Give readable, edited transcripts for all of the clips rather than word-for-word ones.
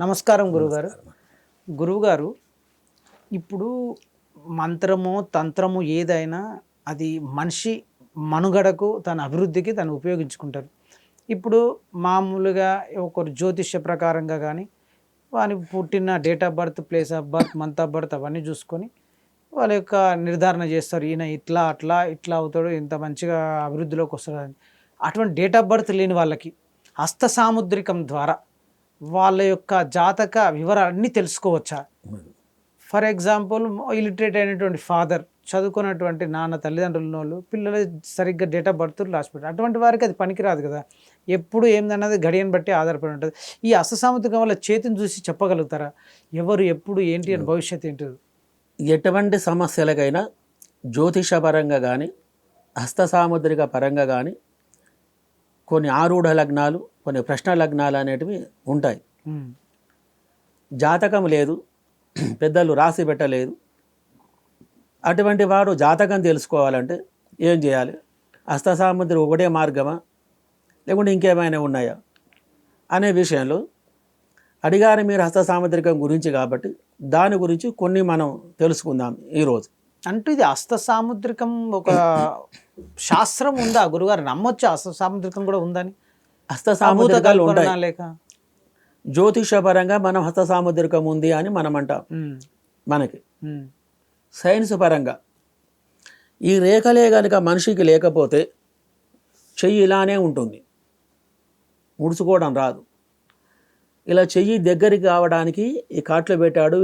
నమస్కారం గురుగారు. గురువుగారు, ఇప్పుడు మంత్రము, తంత్రము ఏదైనా అది మనిషి మనుగడకు, తన అభివృద్ధికి తను ఉపయోగించుకుంటారు. ఇప్పుడు మామూలుగా ఒకరు జ్యోతిష్య ప్రకారంగా కానీ, వాని పుట్టిన date of birth, place of birth, month of birth అవన్నీ చూసుకొని వాళ్ళ యొక్క నిర్ధారణ చేస్తారు. ఈయన ఇట్లా అట్లా ఇట్లా అవుతాడు, ఇంత మంచిగా అభివృద్ధిలోకి వస్తాడని. అటువంటి డేట్ ఆఫ్ బర్త్ లేని వాళ్ళకి హస్త సాముద్రికం ద్వారా వాళ్ళ యొక్క జాతక వివరాలన్నీ తెలుసుకోవచ్చా? ఫర్ ఎగ్జాంపుల్, ఇలిటరేట్ అయినటువంటి ఫాదర్, చదువుకున్నటువంటి నాన్న, తల్లిదండ్రుల వాళ్ళు పిల్లలు సరిగ్గా డేట్ ఆఫ్ బర్త్ రాసిపెట్టారు. అటువంటి వారికి అది పనికిరాదు కదా. ఎప్పుడు ఏందన్నది గడియను బట్టి ఆధారపడి ఉంటుంది. ఈ అససాముద్రికం వల్ల చేతిని చూసి చెప్పగలుగుతారా ఎవరు ఎప్పుడు ఏంటి అని, భవిష్యత్తు ఏంటి? ఎటువంటి సమస్యలకైనా జ్యోతిషపరంగా కానీ హస్త సాముద్రిక పరంగా కానీ కొన్ని ఆరూఢ లగ్నాలు, కొన్ని ప్రశ్న లగ్నాలు అనేటివి ఉంటాయి. జాతకం లేదు, పెద్దలు రాసి పెట్టలేదు. అటువంటి వాడు జాతకం తెలుసుకోవాలంటే ఏం చేయాలి? హస్త సాముద్రిక ఒకటే మార్గమా, లేకుంటే ఇంకేమైనా ఉన్నాయా అనే విషయంలో అడిగారు మీరు హస్త సాముద్రికం గురించి. కాబట్టి దాని గురించి కొన్ని మనం తెలుసుకుందాం ఈరోజు. అంటూ ఇది హస్త సాముద్రికం ఒక శాస్త్రం ఉందా గురుగారు? నమ్మొచ్చా హస్త సాముద్రికం కూడా ఉందని? హస్త సాముద్రికాలు ఉంటాయి. లేక జ్యోతిషపరంగా మనం హస్త సాముద్రికం ఉంది అని మనం అంటాం. మనకి సైన్స్ పరంగా ఈ రేఖలే కనుక మనిషికి లేకపోతే చెయ్యి ఇలానే ఉంటుంది, ముడుచుకోవడం రాదు. ఇలా చెయ్యి దగ్గరికి కావడానికి ఈ కాట్లు పెట్టాడు,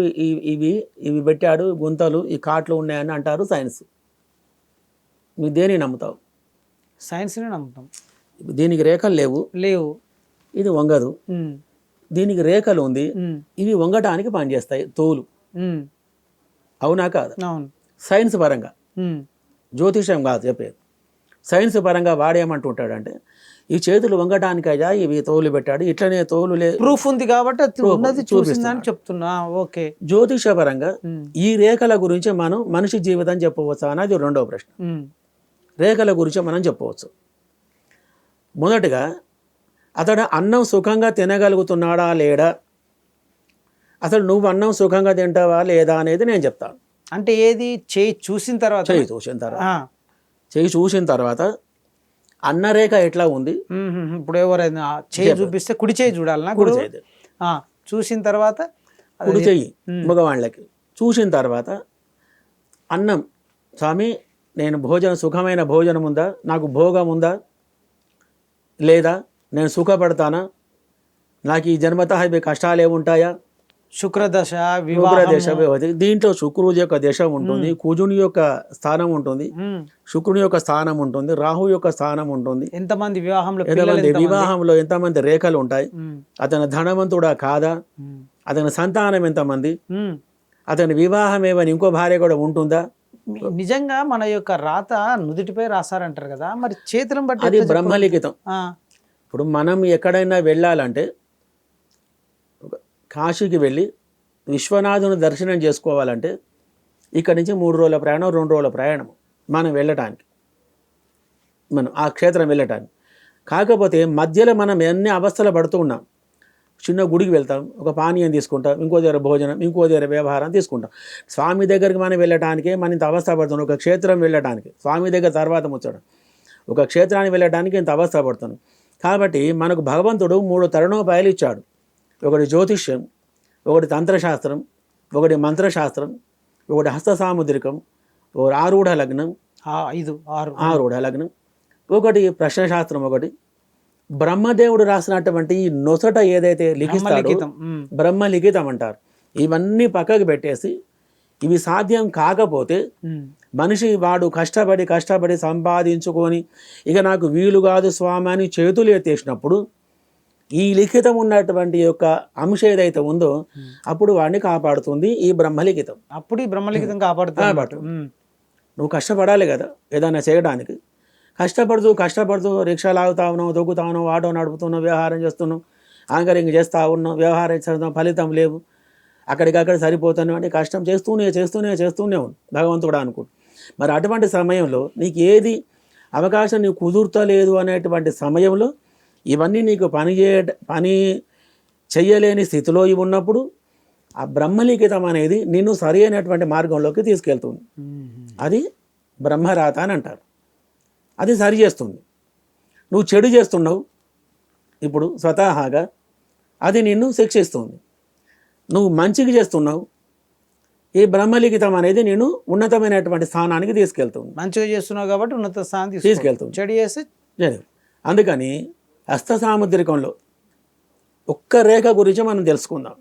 ఇవి పెట్టాడు, గుంతలు ఈ కాట్లు ఉన్నాయని అంటారు సైన్స్. మీరు దేని నమ్ముతావు? సైన్స్ని నమ్ముతాం. దీనికి రేఖలు లేవు, ఇది వంగదు. దీనికి రేఖలు ఉంది, ఇవి వంగటానికి పనిచేస్తాయి, తోలు. అవునా కాదు? సైన్స్ పరంగా, జ్యోతిషం కాదు చెప్పేది. సైన్స్ పరంగా వాడేమంటుంటాడంటే ఈ చేతులు వంగటానికి అయ్యా ఇవి తోలు పెట్టాడు, ఇట్లనే తోలు ప్రూఫ్ ఉంది కాబట్టి చూపించిందని చెప్తున్నా. ఓకే. జ్యోతిషపరంగా ఈ రేఖల గురించి మనం మనిషి జీవితం చెప్పవచ్చు అన్నది రెండవ ప్రశ్న. రేఖల గురించి మనం చెప్పవచ్చు. మొదటిగా అతడు అన్నం సుఖంగా తినగలుగుతున్నాడా లేడా, అసలు నువ్వు అన్నం సుఖంగా తింటావా లేదా అనేది నేను చెప్తాను. అంటే ఏది? చేయి చూసిన తర్వాత చేయి చూసిన తర్వాత అన్నరేఖ ఎట్లా ఉంది. ఇప్పుడు ఎవరైనా చేయి చూపిస్తే కుడి చేయి చూడాలన్నా? కుడి చేయి చూసిన తర్వాత కుడి చెయ్యి మగవాళ్ళకి చూసిన తర్వాత అన్నం, స్వామి నేను సుఖమైన భోజనం ఉందా, నాకు భోగం ఉందా లేదా, నేను సుఖపడతానా, నాకు ఈ జన్మతః ఇవి కష్టాలు ఏముంటాయా, శుక్రదశ, శుక్రదశ, దీంట్లో శుక్రుడి యొక్క దశ ఉంటుంది, కుజుని యొక్క స్థానం ఉంటుంది, శుక్రుని యొక్క స్థానం ఉంటుంది, రాహు యొక్క స్థానం ఉంటుంది, ఎంతమంది వివాహంలో ఎంతమంది రేఖలు ఉంటాయి, అతని ధనవంతుడా కాదా, అతని సంతానం ఎంతమంది, అతని వివాహం ఏమని ఇంకో భార్య కూడా ఉంటుందా. నిజంగా మన యొక్క రాత నుదుటిపై రాసారంటారు కదా, మరి చేతులను బట్టి అది బ్రహ్మలిఖితం. ఇప్పుడు మనం ఎక్కడైనా వెళ్ళాలంటే కాశీకి వెళ్ళి విశ్వనాథుని దర్శనం చేసుకోవాలంటే ఇక్కడి నుంచి 3 రోజుల ప్రయాణం, 2 రోజుల ప్రయాణం మనం వెళ్ళటానికి, మనం ఆ క్షేత్రం వెళ్ళటానికి. కాకపోతే మధ్యలో మనం ఎన్ని అవస్థలు పడుతూ ఉన్నాం. చిన్న గుడికి వెళ్తాం, ఒక పానీయం తీసుకుంటాం, ఇంకో దగ్గర భోజనం, ఇంకో దగ్గర వ్యవహారం తీసుకుంటాం. స్వామి దగ్గరికి మనం వెళ్ళటానికే మనం ఇంత అవస్థ పడుతున్నాం. ఒక క్షేత్రం వెళ్ళటానికి, స్వామి దగ్గర తర్వాత ముచ్చడం, ఒక క్షేత్రానికి వెళ్ళటానికి ఇంత అవస్థ పడుతున్నాం. కాబట్టి మనకు భగవంతుడు 3 తరుణోపాయాలు ఇచ్చాడు. ఒకటి జ్యోతిష్యం, ఒకటి తంత్రశాస్త్రం, ఒకటి మంత్రశాస్త్రం, ఒకటి హస్త సాముద్రికం, ఒకటి ఆరూఢ లగ్నం, ఆరూఢ లగ్నం, ఒకటి ప్రశ్నశాస్త్రం, ఒకటి బ్రహ్మదేవుడు రాసినటువంటి ఈ నొసట ఏదైతే లిఖిస్తాడో బ్రహ్మలిఖితం అంటారు. ఇవన్నీ పక్కకు పెట్టేసి ఇవి సాధ్యం కాకపోతే మనిషి వాడు కష్టపడి సంపాదించుకొని ఇక నాకు వీలు కాదు స్వామి అని చేతులు ఎత్తేసినప్పుడు ఈ లిఖితం ఉన్నటువంటి యొక్క అంశం ఏదైతే ఉందో అప్పుడు వాడిని కాపాడుతుంది ఈ బ్రహ్మలిఖితం. అప్పుడు ఈ బ్రహ్మలిఖితం కాపాడుతుంది. నువ్వు కష్టపడాలి కదా ఏదైనా చేయడానికి. కష్టపడుతూ రిక్షా లాగుతా ఉన్నావు, దొక్కుతా ఉన్నావు, ఆటో నడుపుతున్నావు, వ్యవహారం చేస్తున్నావు, యాంకరింగ్ చేస్తూ ఉన్నావు, వ్యవహారం చేస్తున్నావు, ఫలితం లేవు, అక్కడికక్కడ సరిపోతాను అంటే కష్టం చేస్తూనే ఉంది భగవంతుడు అనుకుంటు. మరి అటువంటి సమయంలో నీకు ఏది అవకాశం నీకు కుదురుతలేదు అనేటువంటి సమయంలో ఇవన్నీ నీకు పని చెయ్యలేని స్థితిలో ఇవి ఉన్నప్పుడు ఆ బ్రహ్మలిఖితం అనేది నిన్ను సరి అయినటువంటి మార్గంలోకి తీసుకెళ్తుంది. అది బ్రహ్మరాత అని అంటారు. అది సరి చేస్తుంది. నువ్వు చెడు చేస్తున్నావు ఇప్పుడు స్వతహాగా, అది నిన్ను శిక్షిస్తుంది. నువ్వు మంచికి చేస్తున్నావు, ఈ బ్రహ్మలిఖితం అనేది నేను ఉన్నతమైనటువంటి స్థానానికి తీసుకెళ్తుంది. మంచిగా చేస్తున్నావు కాబట్టి ఉన్నత స్థానం తీసుకెళ్తుంది. చెడు చేస్తే లేదు. అందుకని హస్త సాముద్రికంలో ఒక్క రేఖ గురించి మనం తెలుసుకుందాం.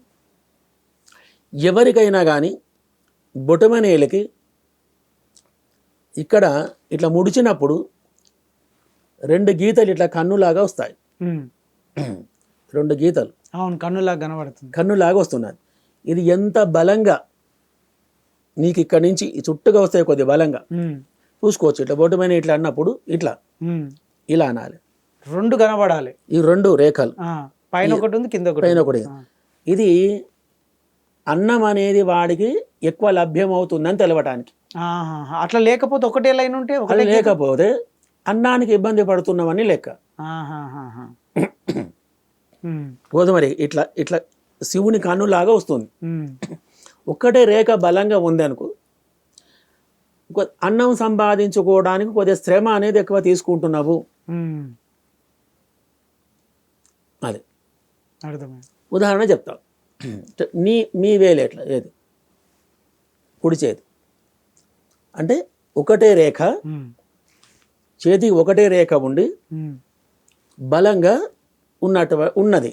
ఎవరికైనా కానీ బొటమనేలకి ఇక్కడ ఇట్లా ముడిచినప్పుడు 2 గీతలు ఇట్లా కన్నులాగా వస్తాయి. 2 గీతలు అవును, కన్నులాగా కనబడుతుంది. కన్నులాగా వస్తున్నది. ఇది ఎంత బలంగా నీకు ఇక్కడి నుంచి చుట్టుగా వస్తాయి, కొద్ది బలంగా చూసుకోవచ్చు. ఇట్లా బొటమైన ఇట్లా అన్నప్పుడు ఇట్లా ఇలా అనాలి. 2 కనబడాలి. ఈ 2 రేఖలు పైన ఒకటి ఉంది, కింద ఒకటి. పైన ఒకటి. ఇది అన్నం అనేది వాడికి ఎక్కువ లభ్యం అవుతుందని తెలవటానికి. అట్లా లేకపోతే ఒకటే లైన్ ఉంటే అది లేకపోతే అన్నానికి ఇబ్బంది పడుతున్నామని లెక్క. మరి ఇట్లా ఇట్లా శివుని కన్నులాగా వస్తుంది. ఒక్కటే రేఖ బలంగా ఉంది అనుకో, అన్నం సంపాదించుకోవడానికి కొద్దిగా శ్రమ అనేది ఎక్కువ తీసుకుంటున్నావు. అది ఉదాహరణ చెప్తా. మీ వేలు ఎట్లా, ఏది కుడి చేతి అంటే ఒకటే రేఖ, చేతికి ఒకటే రేఖ ఉండి బలంగా ఉన్నది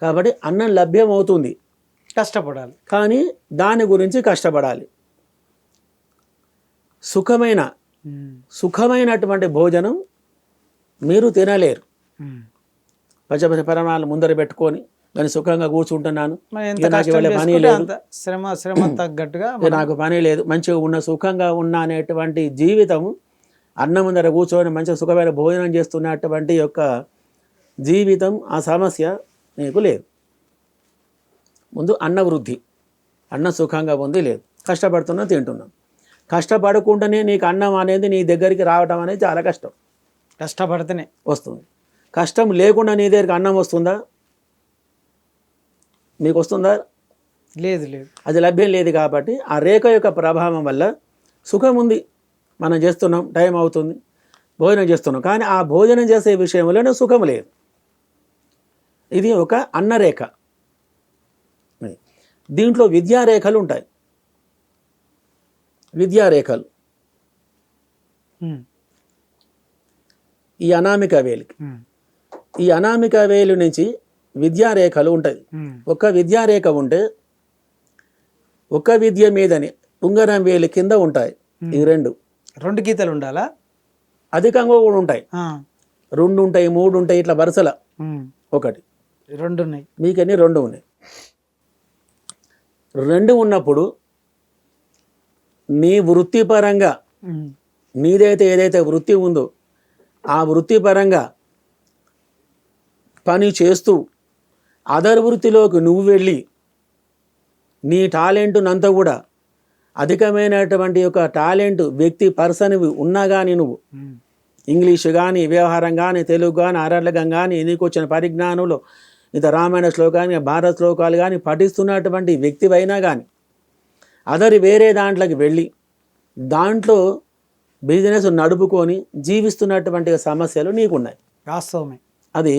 కాబట్టి అన్నం లభ్యం అవుతుంది. కష్టపడాలి, కానీ దాని గురించి కష్టపడాలి. సుఖమైనటువంటి భోజనం మీరు తినలేరు. పచ్చపచ్చ పరమాలు ముందర పెట్టుకొని నేను సుఖంగా కూర్చుంటున్నాను, శ్రమ తగ్గట్టుగా నాకు పని లేదు, మంచిగా ఉన్న సుఖంగా ఉన్న అనేటువంటి జీవితము, అన్నం ముందర కూర్చొని మంచిగా సుఖమైన భోజనం చేస్తున్నటువంటి యొక్క జీవితం, ఆ సమస్య నీకు లేదు. ముందు అన్న వృద్ధి, అన్న సుఖంగా ఉంది లేదు, కష్టపడుతున్నా తింటున్నాం. కష్టపడకుండానే నీకు అన్నం అనేది నీ దగ్గరికి రావడం అనేది చాలా కష్టం. కష్టపడితేనే వస్తుంది. కష్టం లేకుండా నీ దగ్గరికి అన్నం వస్తుందా? మీకు వస్తుందా? లేదు. అది లభ్యం లేదు. కాబట్టి ఆ రేఖ యొక్క ప్రభావం వల్ల సుఖం ఉంది, మనం చేస్తున్నాం, టైం అవుతుంది, భోజనం చేస్తున్నాం, కానీ ఆ భోజనం చేసే విషయంలోనే సుఖం లేదు. ఇది ఒక అన్నరేఖ. దీంట్లో విద్యారేఖలు ఉంటాయి. విద్యారేఖలు ఈ అనామిక వేలికి, ఈ అనామిక వేలు నుంచి విద్యారేఖలు ఉంటాయి. ఒక విద్యారేఖ ఉంటే ఒక విద్య మీదని ఉంగరం వేలు కింద ఉంటాయి. ఈ 2 గీతలు ఉండాలా? అధికంగా కూడా ఉంటాయి. 2 ఉంటాయి, 3 ఉంటాయి, ఇట్లా వరుసల. 1 2 ఉన్నాయి, మీకన్నీ 2 ఉన్నాయి. 2 ఉన్నప్పుడు నీ వృత్తిపరంగా నీదైతే ఏదైతే వృత్తి ఉందో ఆ వృత్తిపరంగా పని చేస్తూ అదర్ వృత్తిలోకి నువ్వు వెళ్ళి నీ టాలెంట్నంతా కూడా అధికమైనటువంటి యొక్క టాలెంట్ వ్యక్తి పర్సన్ ఉన్నా కానీ నువ్వు ఇంగ్లీషు కానీ, వ్యవహారం కానీ, తెలుగు కానీ, అరలగం కానీ, నీకు వచ్చిన పరిజ్ఞానంలో ఇంత రామాయణ శ్లోకాన్ని, భారత శ్లోకాలు కానీ పఠిస్తున్నటువంటి వ్యక్తివైనా కానీ అదర్ వేరే దాంట్లోకి వెళ్ళి దాంట్లో బిజినెస్ నడుపుకొని జీవిస్తున్నటువంటి సమస్యలు నీకున్నాయి. వాస్తవమే. అది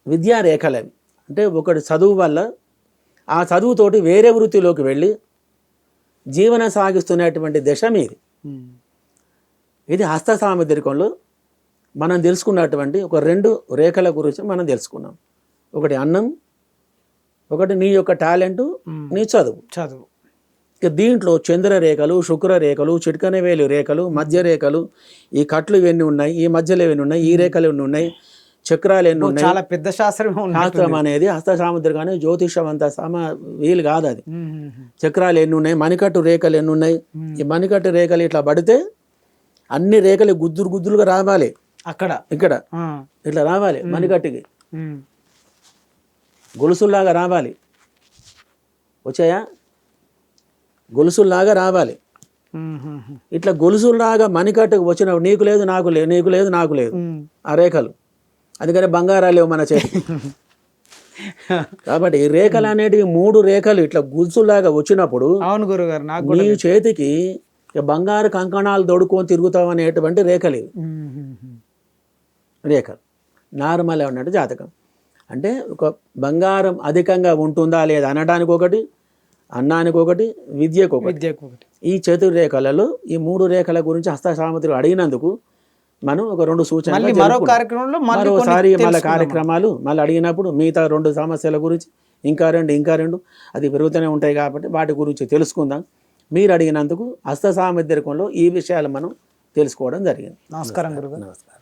విద్యారేఖలవి. అంటే ఒకటి చదువు వల్ల ఆ చదువుతోటి వేరే వృత్తిలోకి వెళ్ళి జీవనం సాగిస్తున్నటువంటి దశ మీది. ఇది హస్త సాముద్రికంలో మనం తెలుసుకున్నటువంటి ఒక 2 రేఖల గురించి మనం తెలుసుకున్నాం. ఒకటి అన్నం, ఒకటి నీ యొక్క టాలెంటు, నీ చదువు. ఇక దీంట్లో చంద్రరేఖలు, శుక్రరేఖలు, చిట్కనవేలు రేఖలు, మధ్య రేఖలు, ఈ కట్లు ఇవన్నీ ఉన్నాయి, ఈ మధ్యలో ఇవన్నీ ఉన్నాయి, ఈ రేఖలు ఎన్ని ఉన్నాయి, చక్రాలు ఎన్ని ఉన్నాయి. చాలా పెద్ద శాస్త్రం అనేది హస్త సాముద్రికాన్ని జ్యోతిషం అంత వీలు కాదు. అది చక్రాలు ఎన్ని ఉన్నాయి, మణికట్టు రేఖలు ఎన్ని ఉన్నాయి. ఈ మణికట్టు రేఖలు ఇట్లా పడితే అన్ని రేఖలు గుద్దులుగా రావాలి. ఇక్కడ ఇట్లా రావాలి, మణికట్టుకి గొలుసుల్లాగా రావాలి. వచ్చాయా? గొలుసుల్లాగా రావాలి. ఇట్లా గొలుసుల్లాగా మణికట్టుకు వచ్చినప్పుడు నీకు లేదు, నాకు లేదు, నీకు లేదు, నాకు లేదు ఆ రేఖలు. అందుకని బంగారాలు లేవు మన చేతి. కాబట్టి ఈ రేఖలు అనేటివి 3 రేఖలు ఇట్లా గుల్సులాగా వచ్చినప్పుడు అవును గురుగారు, నాకు కూడా నీ చేతికి ఇక బంగారు కంకణాలు దొడుకొని తిరుగుతావు అనేటువంటి రేఖలు ఇవి. రేఖలు నార్మల్ ఉన్నట్టు జాతకం అంటే ఒక బంగారం అధికంగా ఉంటుందా లేదా అనడానికి ఒకటి, అన్నానికి ఒకటి, విద్యకు ఒకటి. విద్యకు ఒకటి. ఈ చతుర్రేఖలలో ఈ 3 రేఖల గురించి హస్తసామతులు అడిగినందుకు మనం ఒక 2 సూచనలు మళ్ళీ మరో కార్యక్రమంలో మళ్ళీ కొన్ని మరోసారి మళ్ళీ తెలుసుకుందాం. కార్యక్రమాలు మళ్ళీ అడిగినప్పుడు మిగతా 2 సమస్యల గురించి ఇంకా రెండు అది పెరుగుతూనే ఉంటాయి కాబట్టి వాటి గురించి తెలుసుకుందాం. మీరు అడిగినందుకు హస్త సామర్థ్యంలో ఈ విషయాలు మనం తెలుసుకోవడం జరిగింది. నమస్కారం గురుగారు. నమస్కారం.